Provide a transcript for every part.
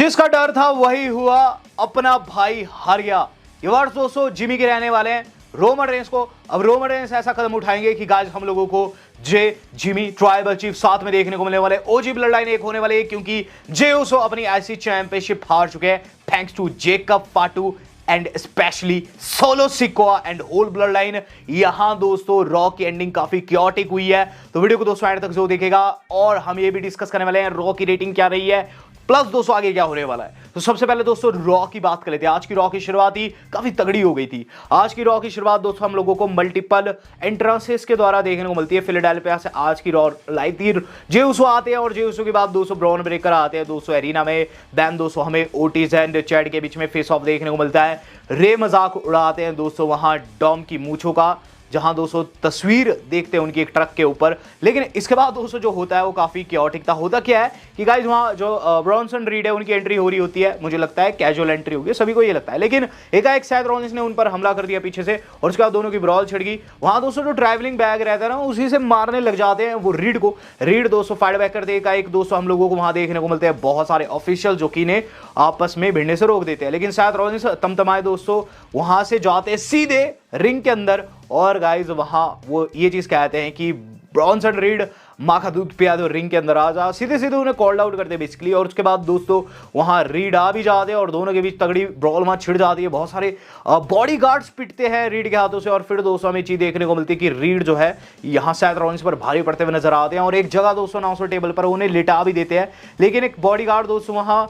जिसका डर था वही हुआ, अपना भाई हार गया। ये वर्ड्स दोस्तों जिमी के रहने वाले हैं रोमन रेंस को। अब रोमन रेंस ऐसा कदम उठाएंगे कि गाइस हम लोगों को जे जिमी ट्राइबल चीफ साथ में देखने को मिलने वाले, ओजी ब्लड लाइन एक होने वाले, क्योंकि जे उसो अपनी ऐसी चैंपियनशिप हार चुके हैं thanks to Jacob Fatu and specially Solo Sikoa and whole Bloodline. यहां दोस्तों रॉ की एंडिंग काफी क्योटिक हुई है, तो वीडियो को दोस्तों एंड तक जो देखेगा। और हम ये भी डिस्कस करने वाले हैं रॉ की रेटिंग क्या रही है, प्लस दोस्तों आगे क्या होने वाला है। तो सबसे पहले दोस्तों रॉ की बात कर लेते हैं। आज की रॉ की शुरुआत ही काफी तगड़ी हो गई थी। आज की रॉ की शुरुआत दोस्तों हम लोगों को मल्टीपल एंट्रांसेस के द्वारा देखने को मिलती है। फिलाडेल्फिया से आज की रॉ लाइव थी। जे उसो आते हैं और जे उसो के बाद दोस्तों ब्रॉन ब्रेकर आते हैं दोस्तों एरिना में। देन दोस्तों हमें ओटिस एंड चैड के बीच में फेस ऑफ देखने को मिलता है। रे मजाक उड़ाते हैं दोस्तों वहां डॉम की मूंछों का, जहां दोस्तों तस्वीर देखते हैं उनकी एक ट्रक के ऊपर। लेकिन इसके बाद दोस्तों जो होता है वो काफी क्योटिक था। होता क्या है कि गाइस वहां जो ब्रॉन्सन रीड है उनकी एंट्री हो रही होती है, मुझे लगता है कैजुअल एंट्री होगी, सभी को ये लगता है। लेकिन एकाएक सैथ रॉलिंस ने उन पर हमला कर दिया पीछे से और उसके बाद दोनों की ब्रॉल छिड़ गई। वहां दोस्तों जो ट्रैवलिंग बैग रहता है ना उसी से मारने लग जाते हैं वो रीड को। रीड दोस्तों फाइट बैक करते एकाएक दोस्तों हम लोगों को वहां देखने को मिलते हैं बहुत सारे ऑफिशियल जो कि ने आपस में भिड़ने से रोक देते हैं। लेकिन सैथ रॉलिंस तमतमाए दोस्तों वहां से जाते सीधे रिंग के अंदर और गाइस वहां वो ये चीज कहते हैं कि ब्रॉन्सन रीड माँ का दूध पिया दो, रिंग के अंदर आ जा, सीधे सीधे उन्हें कॉल्ड आउट करते बेसिकली। और उसके बाद दोस्तों वहां रीड आ भी जाते हैं और दोनों के बीच तगड़ी ब्रॉल वहां छिड़ जाती है। बहुत सारे बॉडी गार्ड्स पिटते हैं रीड के हाथों से और फिर दोस्तों हमें चीज देखने को मिलती है कि रीड जो है यहाँ सैथ रॉलिंस पर भारी पड़ते हुए नजर आते हैं और एक जगह दोस्तों अनाउंसर टेबल पर उन्हें लिटा भी देते हैं। लेकिन एक बॉडी गार्ड दोस्तों वहां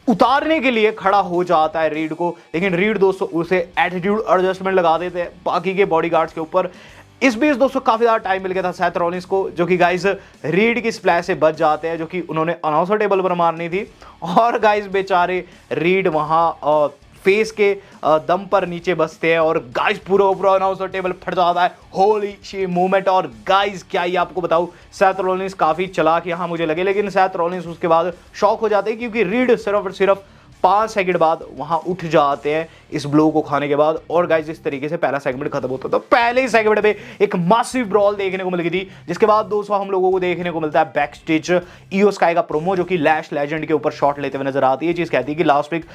उतारने के लिए खड़ा हो जाता है रीड को, लेकिन रीड दोस्तों उसे एटीट्यूड एडजस्टमेंट लगा देते हैं बाकी के बॉडीगार्ड्स के ऊपर। इस बीच दोस्तों काफी ज्यादा टाइम मिल गया था सैथ रॉलिंस को, जो कि गाइस रीड की स्प्लैश से बच जाते हैं जो कि उन्होंने अनाउंसर टेबल पर मारनी थी। और गाइस बेचारे रीड वहां फेस के दम पर नीचे बसते हैं और गाइस पूरा ऊपर अनाउंसर टेबल फट जाता है। Holi she movement. और गाइस क्या ही आपको बताऊं, सैथ रॉलिंस काफी चालाक यहां मुझे लगे, लेकिन सैथ रॉलिंस उसके बाद शॉक हो जाते हैं क्योंकि रीड सिर्फ और सिर्फ 5 सेकंड बाद वहां उठ जाते हैं इस ब्लो को खाने के बाद। और गाइस इस तरीके से पहला सेगमेंट खत्म होता था। पहले ही सेगमेंट में एक मासिव ब्रॉल देखने को मिल गई थी, जिसके बाद दोस्तों हम लोगों को देखने को मिलता है बैक स्टेज ईओ स्काई का प्रोमो, जो कि लैश लेजेंड के ऊपर शॉट लेते हुए नजर आती है। चीज कहती है कि last week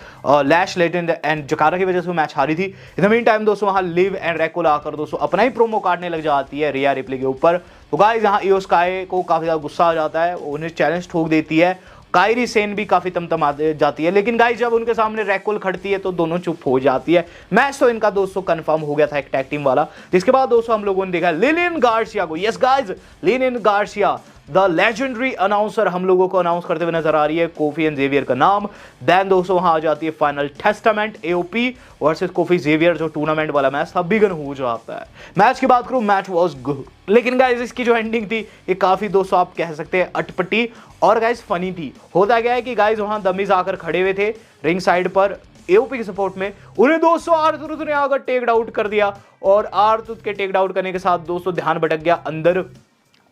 Lash Legend and Jakara की वजह से वो मैच हारी थी। इन द मीन टाइम दोस्तों वहां लिव एंड रैकोल आकर दोस्तों अपना ही प्रोमो काटने लग जाती है रिया रिप्ले के ऊपर। तो गाइस यहाँ ईओ स्काई को काफी ज्यादा गुस्सा आ जाता है, उन्हें चैलेंज ठोक देती है। कायरी सेन भी काफी तमतमा जाती है, लेकिन गाइस जब उनके सामने रैकोल खड़ती है तो दोनों चुप हो जाती है। मैच तो इनका दोस्तों कंफर्म हो गया था एक टैग टीम वाला। जिसके बाद दोस्तों हम लोगों ने देखा लिलियन गार्सिया को। Yes guys, Lillian Garcia the legendary announcer हम लोगों को अनाउंस करते हुए नजर आ रही है, कोफी एंड जेवियर का नाम। देन दोस्तों वहां आ जाती है Final Testament AOP versus Kofi Xavier, जो टूर्नामेंट वाला मैच था बिगन हो जाता है। मैच की बात करूं, मैच वाज गुड, लेकिन गाइस इसकी जो एंडिंग थी ये काफी दोस्तों आप कह सकते हैं अटपटी और गाइस फनी थी। होता क्या है कि गाइस वहां दमीज आकर खड़े हुए थे रिंग साइड पर एओपी के सपोर्ट में, उन्हें दोस्तों आर्थुत ने आकर टेक आउट कर दिया और आर्थुत के टेक आउट करने के साथ दोस्तों ध्यान भटक गया अंदर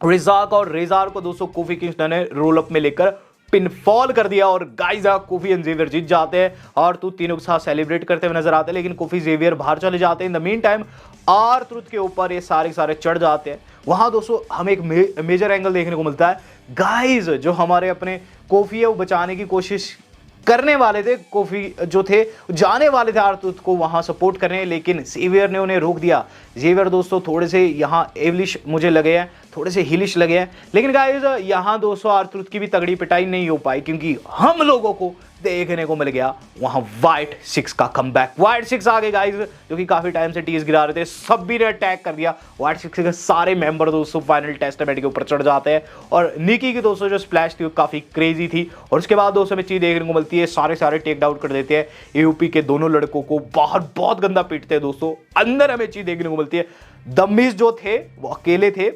रिजाक और रेजार को दोस्तों कोफी किंगस्टन ने रोल अप में लेकर पिनफॉल कर दिया और गाइस कोफी एंड जेवियर जीत जाते हैं और तू तीनों के साथ सेलिब्रेट करते हुए नजर आते हैं। लेकिन कोफी जेवियर बाहर चले जाते हैं। इन द मीन टाइम आर्थुत के ऊपर ये सारे चढ़ जाते हैं। वहां दोस्तों हमें एक मेजर एंगल देखने को मिलता है। गाइस जो हमारे अपने कोफी है वो बचाने की कोशिश करने वाले थे, कोफी जो थे जाने वाले थे आर्थुत को वहां सपोर्ट करने, लेकिन जेवियर ने उन्हें रोक दिया। जेवियर दोस्तों थोड़े से यहाँ एवलिश मुझे लगे हैं, थोड़े से हिलिश लगे हैं। लेकिन गाइस यहाँ दोस्तों आर्थुत की भी तगड़ी पिटाई नहीं हो पाई क्योंकि हम लोगों को देखने को मिल गया वहां व्हाइट 6 का कमबैक। व्हाइट 6 आ गए गाइस, जो कि काफी टाइम से टीज गिरा रहे थे, सभी ने अटैक कर दिया। व्हाइट 6 के सारे मेंबर दोस्तों फाइनल टेस्टामेंट के ऊपर चढ़ जाते हैं और निकी की दोस्तों जो स्प्लैश थी वो काफी क्रेजी थी। और उसके बाद दोस्तों हमें चीज देखने को मिलती है, सारे टेक डाउन कर देते हैं यूपी के दोनों लड़कों को, बाहर बहुत गंदा पीटते हैं दोस्तों। अंदर हमें चीज देखने को मिलती है दम्मीज जो थे वो अकेले थे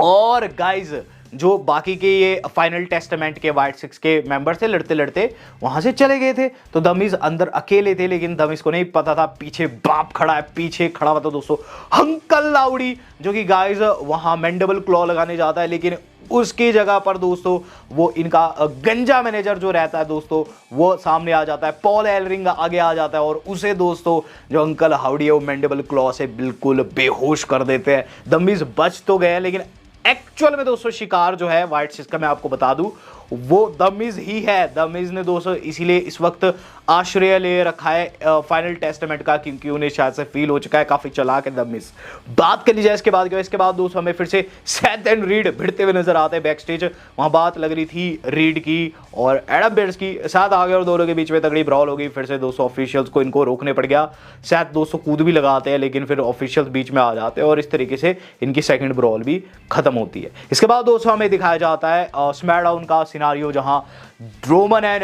और गाइस जो बाकी के ये फाइनल टेस्टामेंट के व्हाइट 6 के मेंबर थे लड़ते लड़ते वहां से चले गए थे। तो दमीज अंदर अकेले थे, लेकिन दमीज को नहीं पता था पीछे बाप खड़ा है। पीछे खड़ा हुआ था दोस्तों अंकल लाउडी, जो कि गाइस वहां मैंडेबल क्लॉ लगाने जाता है, लेकिन उसकी जगह पर दोस्तों वो इनका गंजा मैनेजर जो रहता है दोस्तों वो सामने आ जाता है। पॉल एलरिंग आगे आ जाता है और उसे दोस्तों जो अंकल हाउडी है वो मैंडेबल क्लॉ से बिल्कुल बेहोश कर देते हैं। दमीज बच तो गए, लेकिन एक्चुअल में दोस्तों शिकार जो है व्हाइट 6 का मैं आपको बता दूं वो द मिज ही है। द मिज ने दोस्तों इसीलिए इस वक्त आश्रय ले रखा है फाइनल टेस्टामेंट का, क्योंकि उन्हें शायद से फील हो चुका है काफी चालाक है द मिज। बात कर ली जाए इसके बाद क्या, इसके बाद दोस्तों हमें फिर से सेथ एंड रीड भिड़ते हुए नजर आते हैं बैक स्टेज। वहां बात लग रही थी रीड की और एडम पेयर्स की, साथ आ गए और दोनों के बीच में तगड़ी ब्रॉल हो गई। फिर से दोस्तों ऑफिशियल्स को इनको रोकने पड़ गया। साथ दोस्तों कूद भी लगाते हैं लेकिन फिर ऑफिशियल्स बीच में आ जाते हैं और इस तरीके से इनकी सेकंड ब्रॉल भी खत्म होती है। इसके बाद दोस्तों हमें दिखाया जाता है स्मैकडाउन का सिनारियो, जहां रोमन एंड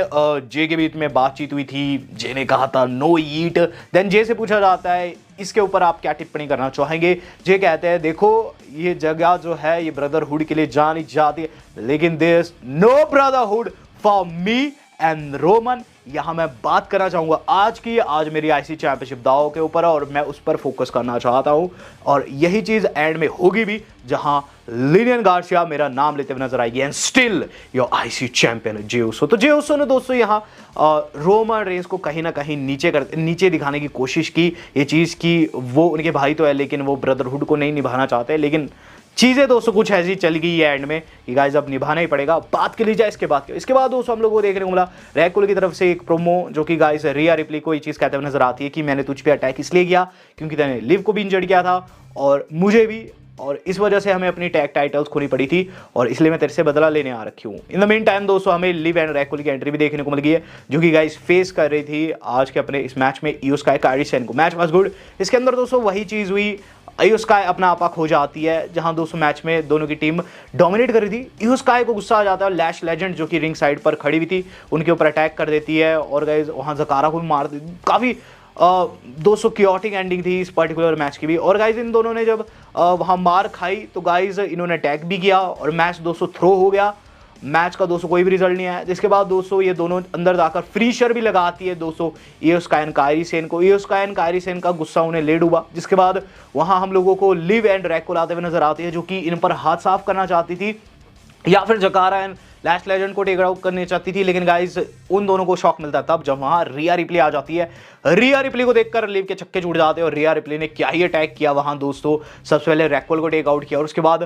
जे के बीच में बातचीत हुई थी। जे ने कहा था नो ईट, देन जे से पूछा जाता है इसके ऊपर आप क्या टिप्पणी करना चाहेंगे। जे कहते हैं देखो ये जगह जो है ये ब्रदरहुड के लिए जानी जाती है, लेकिन there is no brotherhood for me and Roman. यहां मैं बात करना चाहूंगा आज मेरी आईसी चैंपियनशिप दाव के ऊपर और मैं उस पर फोकस करना चाहता हूं और यही चीज एंड में होगी भी, जहां लिनियन गार्सिया मेरा नाम लेते हुए नजर आएगी and still your IC champion Jey Uso. तो जे उसो ने दोस्तों यहां रोमन रेंस को कहीं ना कहीं नीचे दिखाने की कोशिश की, ये चीज की वो उनके भाई तो है लेकिन वो ब्रदरहुड को नहीं निभाना चाहते। लेकिन चीजें दोस्तों कुछ ऐसी चल गई है एंड में कि गाइस अब निभाना ही पड़ेगा। बात कर ली जाए इसके बाद दोस्तों हम लोगों को देखने को मिला रैकुल की तरफ से एक प्रोमो, जो कि गाइस रिया रिप्ली को ये चीज कहते हुए नजर आती है कि मैंने तुझ पे अटैक इसलिए किया क्योंकि तूने लिव को भी इंजर्ड किया था और मुझे भी, और इस वजह से हमें अपनी टैग टाइटल्स खोनी पड़ी थी और इसलिए मैं तेरे से बदला लेने आ रखी हूँ। इन द मीन टाइम दोस्तों हमें लिव एंड रैकुल की एंट्री भी देखने को मिल गई है, जो कि गाइस फेस कर रही थी आज के अपने इस मैच में ईओ स्काई कायरी सेन को। Match was good. इसके अंदर दोस्तों वही चीज हुई, ईओ स्काई अपना आपा खो जाती है, जहां दोस्तों मैच में दोनों की टीम डोमिनेट कर रही थी। ईओ स्काई को गुस्सा आ जाता है, लैश लेजेंड जो कि रिंग साइड पर खड़ी हुई थी उनके ऊपर अटैक कर देती है और गाइस वहां जकारा को भी मार देती। काफी दोस्तों क्योटिक एंडिंग थी इस पर्टिकुलर मैच की भी। और गाइज इन दोनों ने जब वहां मार खाई तो गाइज इन्होंने अटैक भी किया और मैच दोस्तों थ्रो हो गया। मैच का दोस्तों कोई भी रिजल्ट नहीं आया, जिसके बाद दोस्तों ये दोनों अंदर जाकर फ्रीशर भी लगाती है दोस्तों Iyo Sky and Kairi Sen को। Iyo Sky and Kairi Sen का गुस्सा उन्हें ले डूबा, जिसके बाद वहां हम लोगों को लिव एंड रैकुल आते हुए नजर आती है, जो कि इन पर हाथ साफ करना चाहती थी या फिर जकारा एंड लैश लेजेंड को टेक आउट करने चाहती थी। लेकिन गाइस उन दोनों को शॉक मिलता है तब जब वहां रिया रिप्ली आ जाती है। रिया रिप्ली को देखकर लिव के छक्के छूट जाते हैं और रिया रिप्ली ने क्या ही अटैक किया वहां दोस्तों। सबसे पहले रैकुल को टेक आउट किया और उसके बाद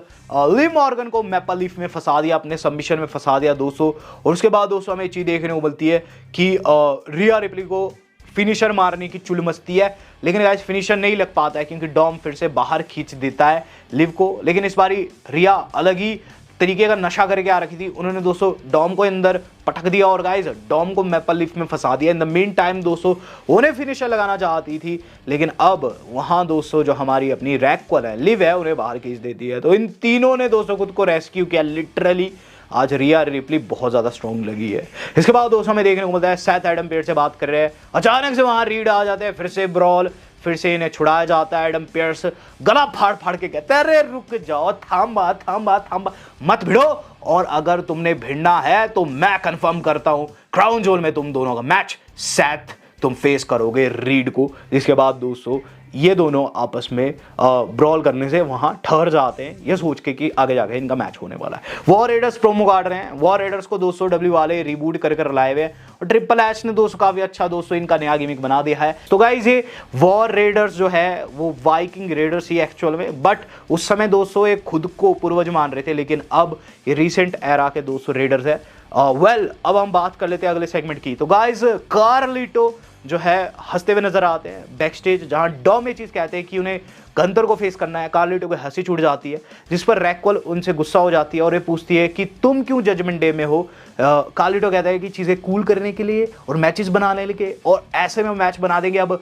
लिव मॉर्गन को मैपल लीफ में फंसा दिया, अपने सबमिशन में फंसा दिया दोस्तों। और उसके बाद दोस्तों हमें चीज देखने को मिलती है कि रिया रिप्ली को फिनिशर मारने की चुल मस्ती है, लेकिन गाइस फिनिशर नहीं लग पाता है क्योंकि डॉम फिर से बाहर खींच देता है लिव को। लेकिन इस बारी रिया अलग ही तरीके का नशा करके आ रखी थी, उन्होंने दोस्तों डॉम को अंदर पटक दिया और गाइस डॉम को मैपल लीफ में फंसा दिया। इन द मीन टाइम दोस्तों उन्हें फिनिशर लगाना चाहती थी, लेकिन अब वहां दोस्तों जो हमारी अपनी रैकुल है, लिव है, उन्हें बाहर खींच देती है। तो इन तीनों ने दोस्तों खुद को रेस्क्यू किया लिटरली। आज रिया रिप्ली बहुत ज्यादा स्ट्रॉन्ग लगी है। इसके बाद दोस्तों हमें देखने को मिलता है सेथ एडम पेयर्स से बात कर रहे हैं, अचानक से वहां रीड आ जाते हैं, फिर से ब्रॉल, फिर से इन्हें छुड़ाया जाता है। एडम पेयर्स गला फाड़ फाड़ के कहते हैं अरे रुक जाओ, थांबा थांबा थांबा, मत भिड़ो, और अगर तुमने भिड़ना है तो मैं कंफर्म करता हूं क्राउन जोल में तुम दोनों का मैच सेथ तुम फेस करोगे रीड को। जिसके बाद दोस्तों ये दोनों आपस में ब्रॉल करने से वहां ठहर जाते हैं, ये सोच के कि आगे जाके इनका मैच होने वाला है। वॉर रेडर्स प्रोमो काट रहे हैं, वॉर रेडर्स को दोस्तों डब्ल्यू वाले रिबूट कर लाए हुए हैं और ट्रिपल एच ने दोस्तों काफी अच्छा दोस्तों इनका नया गिमिक बना दिया है। तो गाइस ये वॉर रेडर्स जो है वो वाइकिंग रेडर्स ही एक्चुअल में, बट उस समय दोस्तों ये खुद को पूर्वज मान रहे थे, लेकिन अब ये रिसेंट एरा के दोस्तों रेडर्स है। अब हम बात कर लेते हैं अगले सेगमेंट की। तो गाइस कार्लिटो जो है हंसते हुए नजर आते हैं बैक स्टेज, जहां डॉम ये चीज कहते हैं कि उन्हें गंतर को फेस करना है। कार्लिटो को हंसी छूट जाती है, जिस पर रैकुल उनसे गुस्सा हो जाती है और ये पूछती है कि तुम क्यों जजमेंट डे में हो। कार्लिटो कहता है कि चीजें कूल करने के लिए और मैचेस बनाने के लिए, और ऐसे में मैच बना देंगे। अब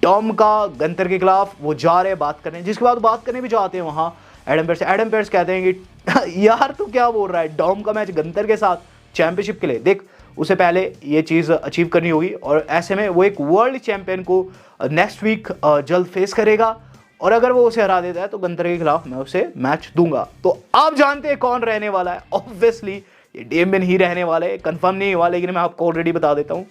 डॉम का गंतर के खिलाफ वो जा रहे हैं बात करने, जिसके बाद बात करने भी जाते हैं वहां एडम पेयर्स कहते हैं कि यार तू क्या बोल रहा है, डॉम का मैच गंतर के साथ चैंपियनशिप के लिए, देख उसे पहले ये चीज़ अचीव करनी होगी, और ऐसे में वो एक वर्ल्ड चैंपियन को नेक्स्ट वीक जल्द फेस करेगा, और अगर वो उसे हरा देता है तो गंतर के खिलाफ मैं उसे मैच दूंगा। तो आप जानते हैं कौन रहने वाला है, ऑब्वियसली ये डेमियन ही रहने वाला है, कंफर्म नहीं हुआ लेकिन मैं आपको ऑलरेडी बता देता हूँ।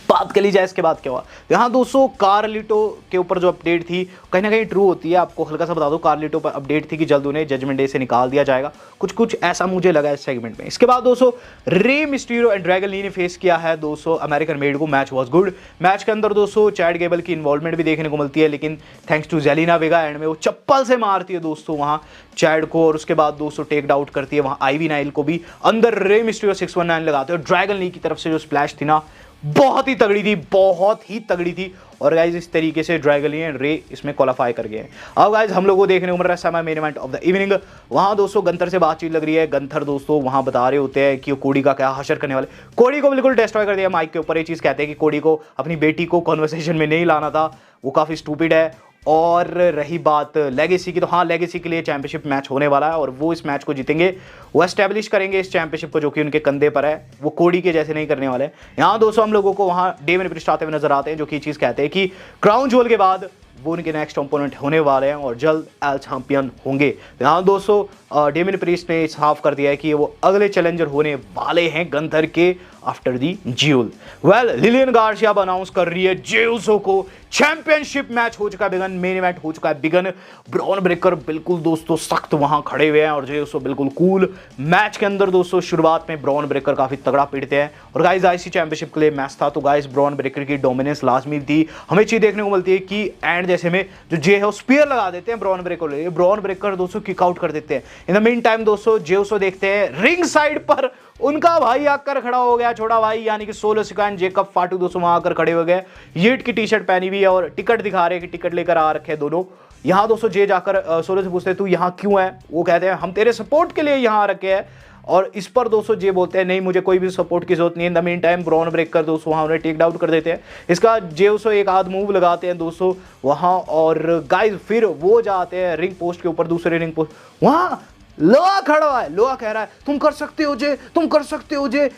बात कर ली जाए इसके बाद क्या हुआ। यहाँ दोस्तों कार्लिटो के ऊपर जो अपडेट थी कहीं ना कहीं ट्रू होती है। आपको हल्का सा बता दो, कार्लिटो पर अपडेट थी कि जल्द उन्हें जजमेंट डे से निकाल दिया जाएगा, कुछ ऐसा मुझे लगा इस सेगमेंट में। इसके बाद दोस्तों Rey Mysterio and Dragon Lee ने फेस किया है दोस्तों अमेरिकन मेड को। Match was good. मैच के अंदर दोस्तों चैड गेबल की इन्वॉल्वमेंट भी देखने को मिलती है, लेकिन thanks to Zelina Vega and में वो चप्पल से मारती है दोस्तों वहां चैड को, और उसके बाद दोस्तों टेक आउट करती है वहां आईवी नाइल को भी। अंदर रे मिस्टीरियो 619 लगाते हैं और ड्रैगन ली की तरफ से जो स्प्लैश थी ना बहुत ही तगड़ी थी, बहुत ही तगड़ी थी। और गाइज इस तरीके से ड्रैगन ली एंड रे इसमें क्वालिफाई कर गए हैं। अब गाइज हम लोगों को देखने को मिल रहा है समय main event of the evening. वहां दोस्तों गंथर से बातचीत लग रही है। गंथर दोस्तों वहां बता रहे होते हैं कि वो कोडी का क्या हशर करने वाले। कोडी को बिल्कुल डिस्ट्रॉय कर दिया माइक के ऊपर। ये चीज कहते हैं कि कोडी को अपनी बेटी को कॉन्वर्सेशन में नहीं लाना था, वो काफी स्टूपिड है। और रही बात लेगेसी की, तो हाँ लेगेसी के लिए चैंपियनशिप मैच होने वाला है और वो इस मैच को जीतेंगे, वो एस्टेब्लिश करेंगे इस चैंपियनशिप को जो कि उनके कंधे पर है। वो कोडी के जैसे नहीं करने वाले। यहाँ दोस्तों हम लोगों को वहाँ डेमियन प्रीस्ट आते हुए नजर आते हैं, जो कि चीज़ कहते हैं कि क्राउन ज्वेल के बाद वो उनके नेक्स्ट ओपोनेंट होने वाले हैं और जल्द एल चैंपियन होंगे। तो यहाँ दोस्तों डेमियन प्रीस्ट ने साफ कर दिया है कि वो अगले चैलेंजर होने वाले हैं गंथर के after the jewel. Well Lillian Garcia अब अनाउंस कर रही है जे उसो को चैंपियनशिप मैच हो चुका है बिगन, मेन इवेंट हो चुका है बिगन। ब्रॉन ब्रेकर बिल्कुल दोस्तों सख्त वहां खड़े हुए हैं और जे उसो बिल्कुल कूल। मैच के अंदर दोस्तों शुरुआत में ब्रॉन ब्रेकर काफी तगड़ा पीटते हैं और गाइस आईसी चैंपियनशिप के लिए मैच था, तो गाइस ब्रॉन ब्रेकर की डोमिनेंस लाजमी थी। हमें चीज देखने को मिलती है कि एंड जैसे में जो जे है स्पीयर लगा देते हैं ब्रॉन ब्रेकर, ब्रॉन ब्रेकर दोस्तों किक आउट कर देते हैं। इन द मीन टाइम दोस्तों जे उसो देखते हैं रिंग साइड पर उनका भाई आकर खड़ा हो गया, छोटा भाई यानी कि सोलो सिकान जेकब फाटू दोस्तों वहां आकर खड़े हो गए। येट की टी शर्ट पहनी हुई है और टिकट दिखा रहे हैं कि टिकट लेकर आ रखे हैं दोनों। यहाँ दोस्तों जे जाकर सोलो से पूछते हैं तू यहाँ क्यों है, वो कहते हैं हम तेरे सपोर्ट के लिए यहाँ रखे हैं। और इस पर दोस्तों जे बोलते हैं नहीं मुझे कोई भी सपोर्ट की जरूरत नहीं है। In the mean time Bron Breakker दोस्तों वहाँ उन्हें टेक डाउन कर देते हैं। इसका जे उसो एक आध मूव लगाते हैं दोस्तों वहाँ, और गाइस फिर वो जाते हैं रिंग पोस्ट के ऊपर, दूसरे रिंग पोस्ट वहाँ लोहा खड़ा है। लोहा कह रहा है तुम कर सकते हो जे, तुम कर सकते हो जे।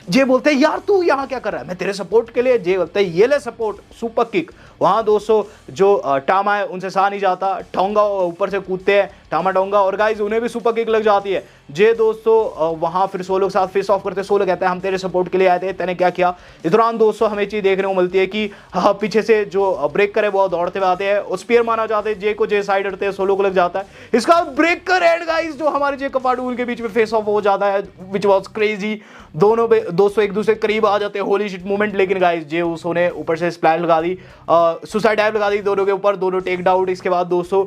जे बोलते हैं यार तू यहाँ क्या कर रहा है, मैं तेरे सपोर्ट के लिए। जे बोलते हैं ये ले सपोर्ट, सुपर किक। वहां दोस्तों जो टामा है उनसे सहा नहीं जाता, टोंगा ऊपर से कूदते हैं टामा टोंगा और गाइस उन्हें भी सुपर किक लग जाती है। जे दोस्तों वहां फिर सोलो के साथ फेस ऑफ करते, सोलो कहता है हम तेरे सपोर्ट के लिए आए थे, तूने क्या किया। इस दौरान दोस्तों हमें चीज देखने को मिलती है कि पीछे से जो ब्रेकर है वो दौड़ते हुए आते हैं, स्पीयर माना जाते हैं, जे को जे साइड हटते हैं, सोलो को लग जाता है। इसका ब्रेकर एंड गाइस जो हमारे जे कपाडू उनके बीच में फेस ऑफ हो जाता है, विच वाज क्रेजी। दोनों दोस्तों एक दूसरे करीब आ जाते हैं, होली शिट मोमेंट। लेकिन गाइस जे उसो ने ऊपर से स्प्लैश लगा दी, सुसाइड डाइव लगा दी दोनों के ऊपर, दोनों टेक डाउन। इसके बाद दोस्तों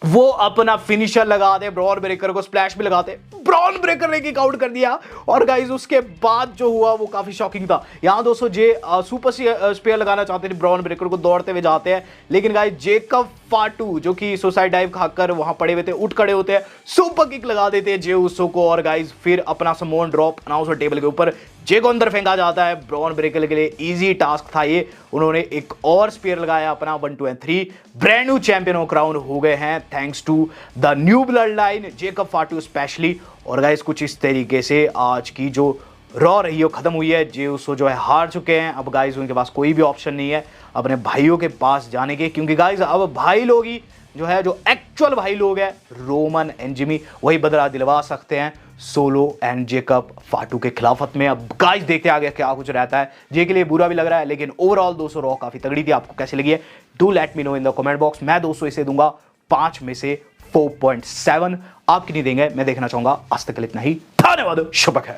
वो अपना फिनिशर लगा दे, ब्रॉन ब्रेकर को स्प्लैश भी लगाते, ब्रॉन ब्रेकर ने किक आउट कर दिया। और गाइस उसके बाद जो हुआ वो काफी शॉकिंग था। यहां दोस्तों जे सुपर स्पेयर लगाना चाहते थे, ब्रॉन ब्रेकर को दौड़ते हुए जाते हैं, लेकिन गाइस जेकब फाटू जो कि सुसाइड डाइव खाकर वहां पड़े हुए थे उठ खड़े होते हैं, सुपर किक लगा देते हैं जे उसो को। और गाइस फिर अपना समोन ड्रॉप अनाउंसर टेबल के ऊपर जे को अंदर फेंका जाता है। ब्रॉन ब्रेकर के लिए इजी टास्क था ये, उन्होंने एक और स्पीयर लगाया अपना 1 2 and 3 brand new champion crown हो गए हैं thanks to the new Bloodline Jacob Fatu specially. और गाइस कुछ इस तरीके से आज की जो रॉ रही है खत्म हुई है। जे उसो जो है हार चुके हैं। अब गाइस उनके पास कोई भी ऑप्शन नहीं है अपने भाइयों के पास जाने के, क्योंकि गाइस अब भाई लोग ही जो है जो एक्चुअल भाई लोग हैं रोमन एंड जिमी वही बदला दिलवा सकते हैं सोलो एंड जेकब फाटू के खिलाफत में। अब गाइस देखते आगे क्या कुछ रहता है। जे के लिए बुरा भी लग रहा है, लेकिन ओवरऑल दोस्तों रॉ काफी तगड़ी थी। आपको कैसी लगी है do let me know in the comment box. मैं दोस्तों इसे दूंगा 5 में से 4.7। आप कितनी देंगे मैं देखना चाहूंगा। आज तक के लिए इतना ही, धन्यवाद, शुभ है।